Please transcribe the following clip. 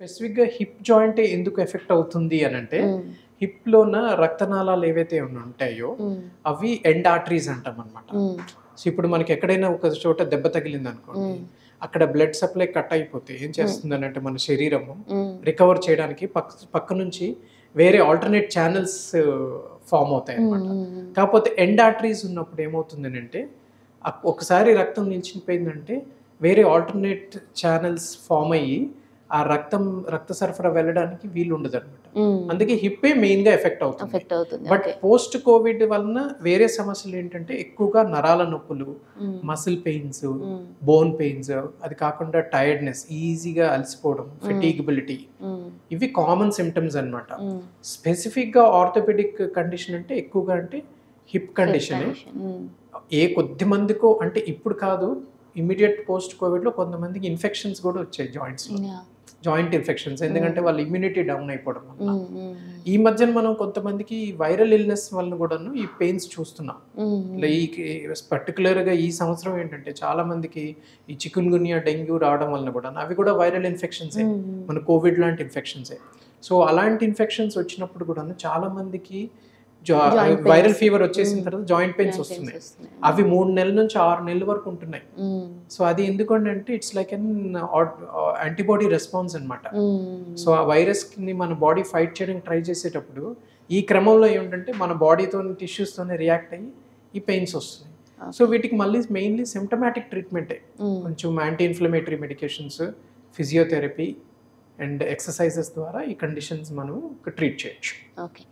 స్పెసిఫిక్‌గా hip joint ఎందుకు effect అవుతుంది అనంటే, హ్మ్. హిప్‌లోన రక్తనాళాలు ఏవైతే ఉంటాయో, హ్మ్. అవి ఎండ్ ఆర్టరీస్ అంటామనమాట. హ్మ్. సో, ఇప్పుడు మనకి ఎక్కడైనా ఒక చోట దెబ్బ తగిలిందనుకోండి, హ్మ్. అక్కడ బ్లడ్ సప్లై కట్ అయిపోతే ఏం హ్మ్. చేస్తుందనంటే మన శరీరము హ్మ్. రికవర్ చేయడానికి పక్క నుంచి వేరే ఆల్టర్‌నేట్ ఛానెల్స్ ఫార్మ్ హ్మ్. అవుతాయన్నమాట. హ్మ్. కాకపోతే ఎండ్ ఆర్టరీస్ ఉన్నప్పుడు ఏమవుతుందనంటే, ఒకసారి రక్తం నిలిచిపోయిందంటే వేరే ఆల్టర్‌నేట్ ఛానెల్స్ ఫార్మ్ అయ్యి, ఆ రక్త సరఫరా వెళ్ళడానికి వీలుండదనమాట. హ్మ్. అందుకే హిప్పే మెయిన్‌గా ఎఫెక్ట్ అవుతుంది. ఎఫెక్ట్ అవుతుంది. But okay. పోస్ట్ కోవిడ్ వలన వేరే సమస్యలేంటంటే ఎక్కువగా నరాల నొప్పులు, హ్మ్. మసిల్ పెయిన్స్, హ్మ్. బోన్ పెయిన్స్, అది కాకుండా టైర్డ్‌నెస్, ఈజీగా అలసిపోవడం, హ్మ్. ఫెటీగబిలిటీ హ్మ్. ఇవి కామన్ సింప్టమ్స్ అన్నమాట. హ్మ్. స్పెసిఫిక్‌గా ఆర్థోపెడిక్ కండిషన్ అంటే ఎక్కువగా అంటే హిప్ హిప్ కండిషనే. కండిషన్. హ్మ్. కొద్ది మందికో అంటే ఇప్పుడు కాదు, ఇమ్మీడియేట్ పోస్ట్ కోవిడ్‌లో కొంతమందికి ఇన్ఫెక్షన్స్ గూడా వచ్చాయి జాయింట్స్‌లో. యాహ్! Joint infections. ఎందుకంటే హ్మ్. వాళ్ళ ఇమ్యూనిటీ డౌన్ అయిపోవడం వల్ల. హ్మ్. హ్మ్. ఈ మధ్యన మనం కొంతమందికి వైరల్ ఇల్‌నెస్ వలన గూడాను ఈ పెయిన్స్ చూస్తున్నాం. హ్మ్. లైక్ పర్టిక్యులర్‌గా ఈ సంవత్సరం ఏంటంటే చాలా మందికి ఈ చికున్‌గున్యా, డెంగ్యూ రావడం వలన గూడాను అవి కూడా వైరల్ ఇన్ఫెక్షన్సే. హ్మ్. మన కోవిడ్ లాంటి ఇన్ఫెక్షన్సే. సో, అలాంటి ఇన్ఫెక్షన్స్ వచ్చినప్పుడు గూడాను చాలా మందికి జాయింట్ వైరల్ పెయిన్స్. ఫీవర్ వచ్చేసిన హ్మ్. తర్వాత జాయింట్ పెయిన్స్ జాయింట్ పెయిన్స్ వస్తున్నాయి. వస్తున్నాయి. అవి 3 నెలల నుంచి 6 నెలల వరకు ఉంటున్నాయి. హ్మ్. సో, అది ఎందుకంటే ఇట్స్ లైక్ యాంటీబాడీ రెస్పాన్స్ అన్నమాట. సో, హ్మ్. ఆ వైరస్‌ని మన బాడీ ఫైట్ చేయడానికి ట్రై చేసేటప్పుడు, ఈ క్రమంలో ఏమిటంటే మన బాడీతోని టిష్యూస్‌తోని రియాక్ట్ అయ్యి ఈ పెయిన్స్ వస్తున్నాయి. So, okay. వీటికి మళ్ళీ మెయిన్‌లీ సింప్టమాటిక్ ట్రీట్మెంటే. హ్మ్. కొంచెం anti inflammatory medications, physiotherapy and exercises ద్వారా ఈ కండిషన్స్ మనం ట్రీట్ చేయొచ్చు. ఓకే.